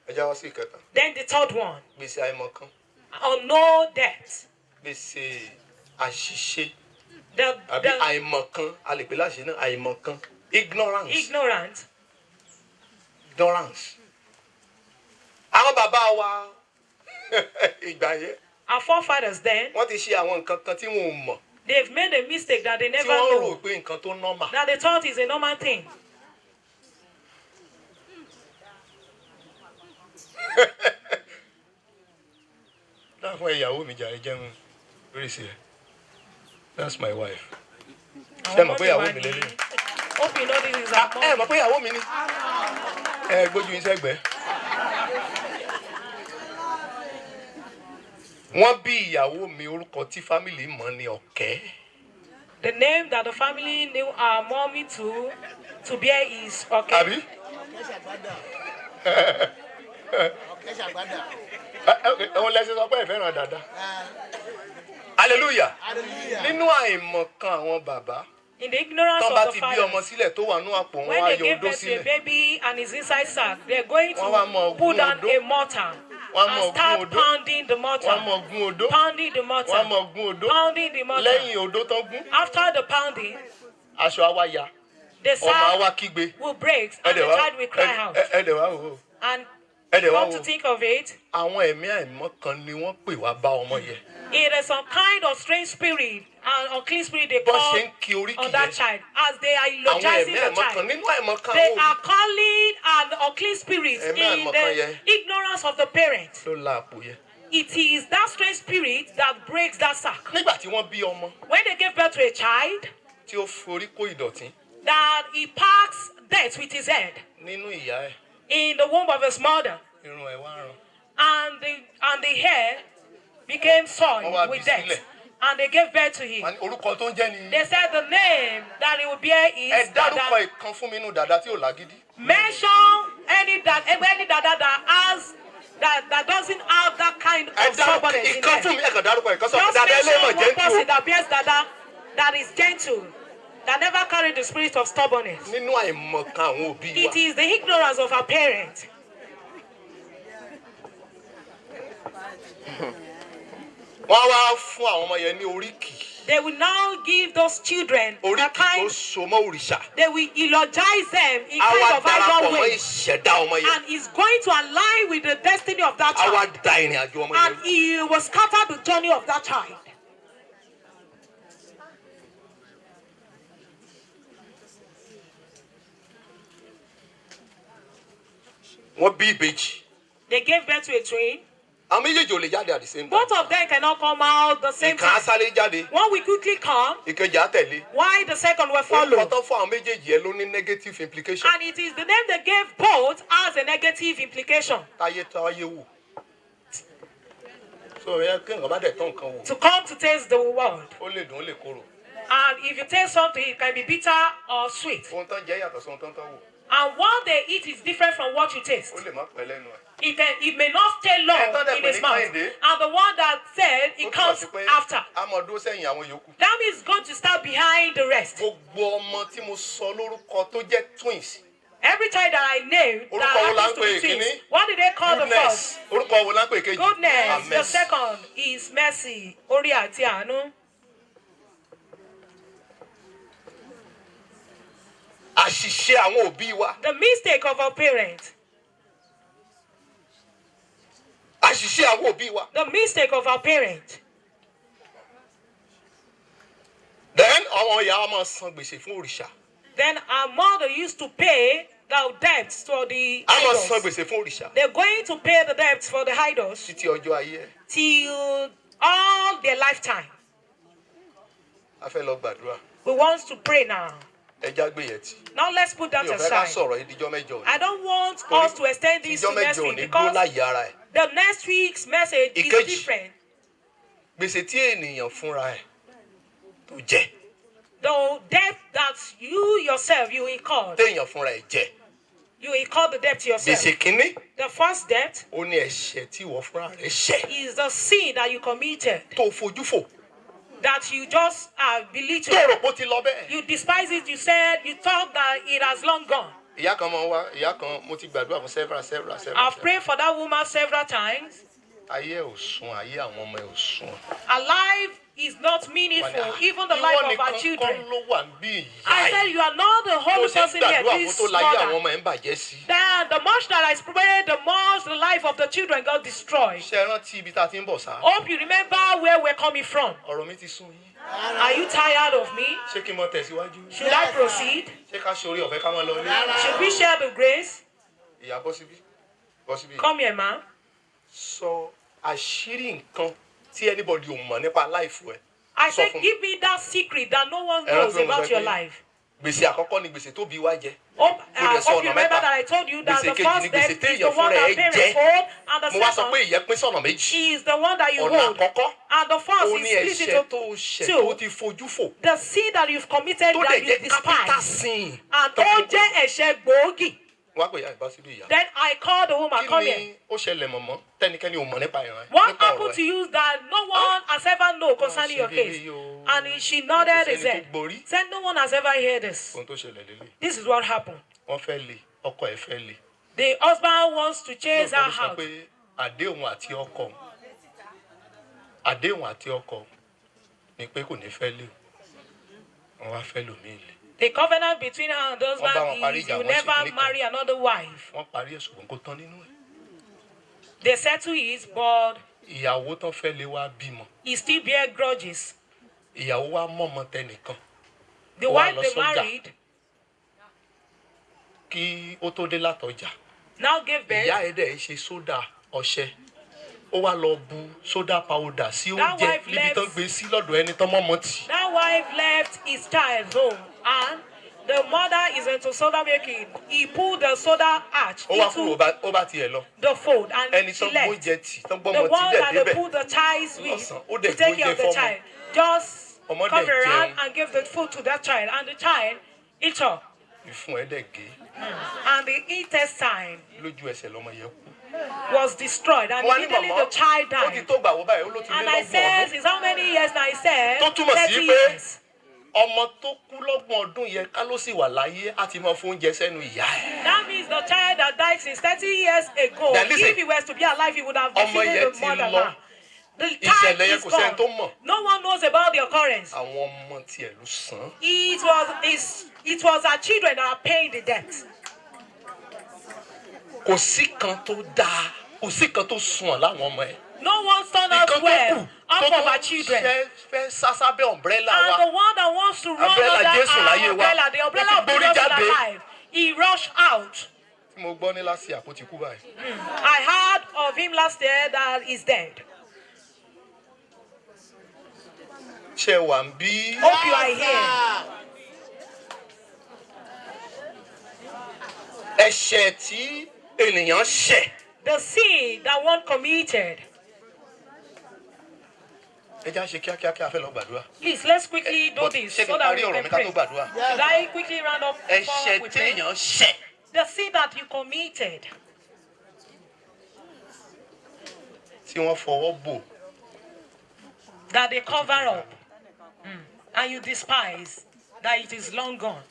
Then the third one. Gbèsè àìmọ̀kan. No debt. Gbèsè àṣìṣe. Àbí àìmọ̀kan, a lè pè láṣìṣe náà, àìmọ̀kan. Ignorance. Ignorance. Àwọn bàbá wa ìgbà yẹn. Our forefathers then. Wọ́n ti ṣe àwọn nǹkan kan tí wọn ò mọ̀. They've made a mistake that they never know. Tí wọ́n rò pé nǹkan tó normal. That they thought is a normal thing. That's why ìyàwó mi jàre jẹun. Where is he? That's my wife. Ṣé mọ̀ pé ìyàwó mi lélẹ̀? Hope you know this is our mom. Ẹ mọ̀ pé ìyàwó mi ni. Ẹ gbójú yín sẹ́gbẹ̀ẹ́. Wọ́n bí ìyàwó mi, orúkọ tí family mọ̀ ní Ọ̀kẹ́. The name that the family knew our mommy to bear is Ọ̀kẹ́. Àbí? Òun lẹ́sẹ̀ sọ pé ẹ fẹ́ràn dada. Hallelujah. Nínú àìmọ̀kan àwọn bàbá. In the ignorance of the father. Tán bá ti bí ọmọ sílẹ̀ tó wà nú àpò wọn wá When they yọ give odó birth to a sílẹ̀. baby and his inside sack, they're going to put down a mortar and start pounding the mortar. Wọ́n mọ̀ gún odó. Pounding the mortar. Wọ́n mọ̀ gún odó. Pounding the mortar. Lẹ́yìn odó tán gún. After the pounding, aṣọ àwa ya. The sack will break and the child will cry out. And come to think of it, it is some kind of strange spirit and unclean spirit they call on that child as they are eulogizing the child. They are calling an unclean spirit in the ignorance of the parent. It is that strange spirit that breaks that sack. When they give birth to a child, that he packs death with his head in the womb of his mother, and the hair became soiled with death, and they gave birth to him. They said the name that he will bear is Dada. Mention any dada that doesn't have that kind of stubbornness in them. Just mention one person that bears Dada that is gentle, that never carried the spirit of stubbornness. It is the ignorance of our parents. They will now give those children a kind. They will eulogize them in kind of idol way, and is going to align with the destiny of that child, and he will scatter the journey of that child. They gave birth to a twin. Both of them cannot come out the same time. One will quickly come, while the second will follow. And it is the name they gave both as a negative implication. To come to taste the world. And if you taste something, it can be bitter or sweet. And what they eat is different from what you taste. It may not stay long in his mouth. And the one that said it comes after. That means it's going to start behind the rest. Every child that I named that happens to be twins, what did they call the first? Goodness. The second is mercy. The mistake of our parents. The mistake of our parents. Then our mother used to pay the debts for the idols. They're going to pay the debts for the idols till all their lifetime. We want to pray now. Now let's put that aside. I don't want us to extend this to next week because the next week's message is different. The debt that you yourself you incurred. You incurred the debt yourself. The first debt is the sin that you committed. That you just belittled. You despise it. You said you thought that it has long gone. ìyá kan mọ wá, ìyá kan mo ti gbàdúrà fún several. I've prayed for that woman several times. Ayé ò sùn, ayé àwọn ọmọ ẹ̀ ò sùn. Her life is not meaningful, even the life of her children. I said, you are not the only person here. This mother. Then the much that I prayed, the much the life of the children got destroyed. Hope you remember where we're coming from. Are you tired of me? Should I proceed? Should we share the grace? Come here, ma. So, àṣírí nǹkan tí anybody ò mọ̀ nípa life ẹ. I said, give me that secret that no one knows about your life. Gbèsè àkọ́kọ́ ni gbèsè tó bí wá jẹ. Hope you remember that I told you that the first debt is the one that parents hold, and the second is the one that you hold. And the first is split into two. The sin that you've committed that you despise. And ó jẹ́ ẹ̀ṣẹ̀ gbòógì. Then I called the woman, come here. What happened to you that no one has ever known concerning your case? And she nodded his head. Said, no one has ever heard this. This is what happened. The husband wants to chase her out. The covenant between her and the husband is you never marry another wife. They settle it, but he still bear grudges. The wife they married now gave birth. That wife left his child home, and the mother is into soda making. He pulled the soda ash into the fold, and she left. The one that they put the child with to take care of the child just come around and give the food to that child, and the child eat up. And the intestine was destroyed, and immediately the child died. And I said, "Is how many years now?" I said, 30 years. That means the child that died since 30 years ago, if he was to be alive, he would have been feeding the mother now. The child is gone. No one knows about the occurrence. It was our children that are paying the debt. No one stand out well out of our children. And the one that wants to run under our umbrella, the umbrella of Jesus in our life, he rushed out. I heard of him last year that he's dead. Hope you are here. The sin that one committed. Please, let's quickly do this so that we can pray. Should I quickly round up before we pray? The sin that you committed. That they cover up. And you despise that it is long gone.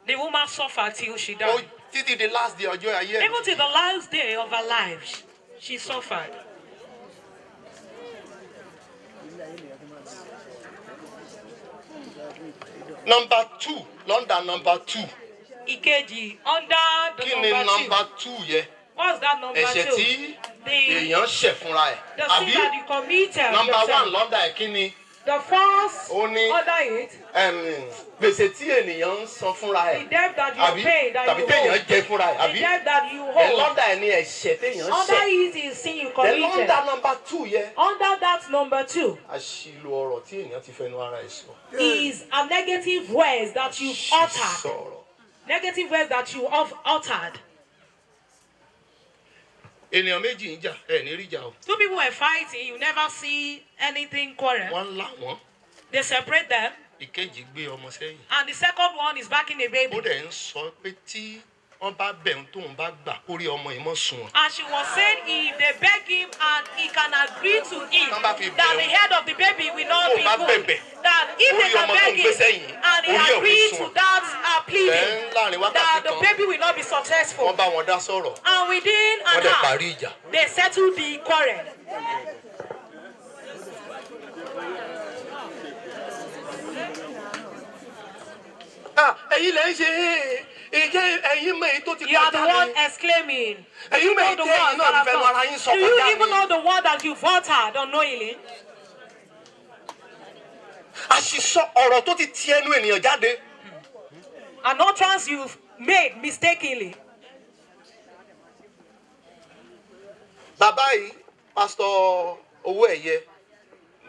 The woman suffered till she died. Even till the last day of her life, she suffered. Number two. Ìkejì, under the number two. What's that number two? The sin that you committed. Number yourself. 1, The first under it. The debt that you pay, that you hold. The debt that you hold. Under it is sin you committed. Then under number 2, Under that number 2 is a negative words that you've uttered. Negative words that you have uttered. Two people were fighting, you never see anything quarrel. They separate them. And the second one is backing the baby. And she was saying if they beg him and he can agree to it, that the head of the baby will not be good. that if they can beg him and he agreed to that pleading, that the baby will not be successful. And within an hour, they settled the quarrel. You are the one exclaiming. Do you even know the word that you uttered unknowingly? An utterance you've made mistakenly. Bàbá yìí, Pastor Owóẹ̀yẹ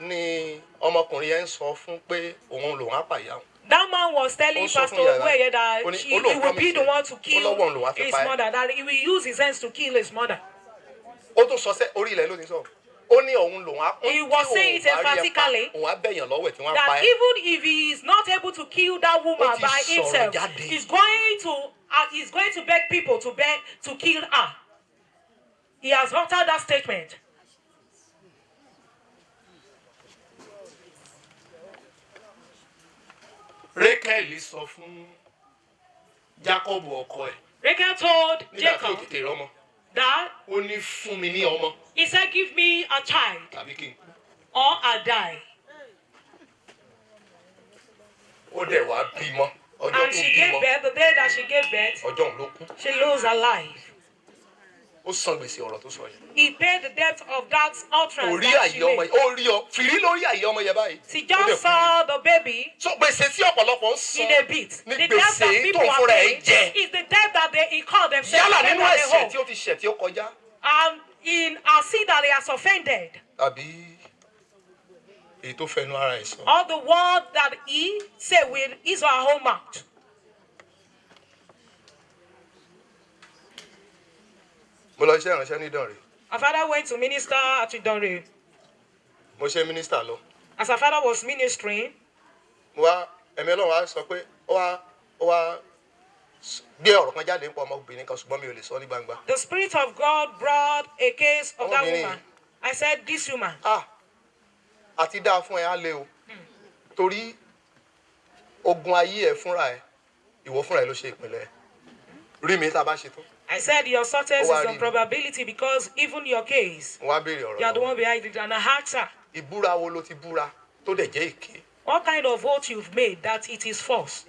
ni ọmọkùnrin yẹn sọ fún pé òun lòun á pàyà. That man was telling Pastor Owóẹ̀yẹ that he will be the one to kill his mother, that he will use his hands to kill his mother. He was saying it emphatically that even if he is not able to kill that woman by himself, he's going to beg people to kill her. He has uttered that statement. Rachel sọ fún Jacob ọkọ ẹ̀. Rachel told Jacob that he said, give me a child or I die. And she gave birth. The day that she gave birth, she lost her life. He paid the debt of that utterance that she made. She just saw the baby in a bit. The debt that people are paying is the debt that they incur themselves. In a sin that he has offended. All the word that he said with his or her own mouth. My father went to minister at Idonre. As our father was ministering, the Spirit of God brought a case of that woman. I said, this woman. I said your success is a probability because even your case, you are the one behind it. And I asked her, what kind of vote you've made that it is false?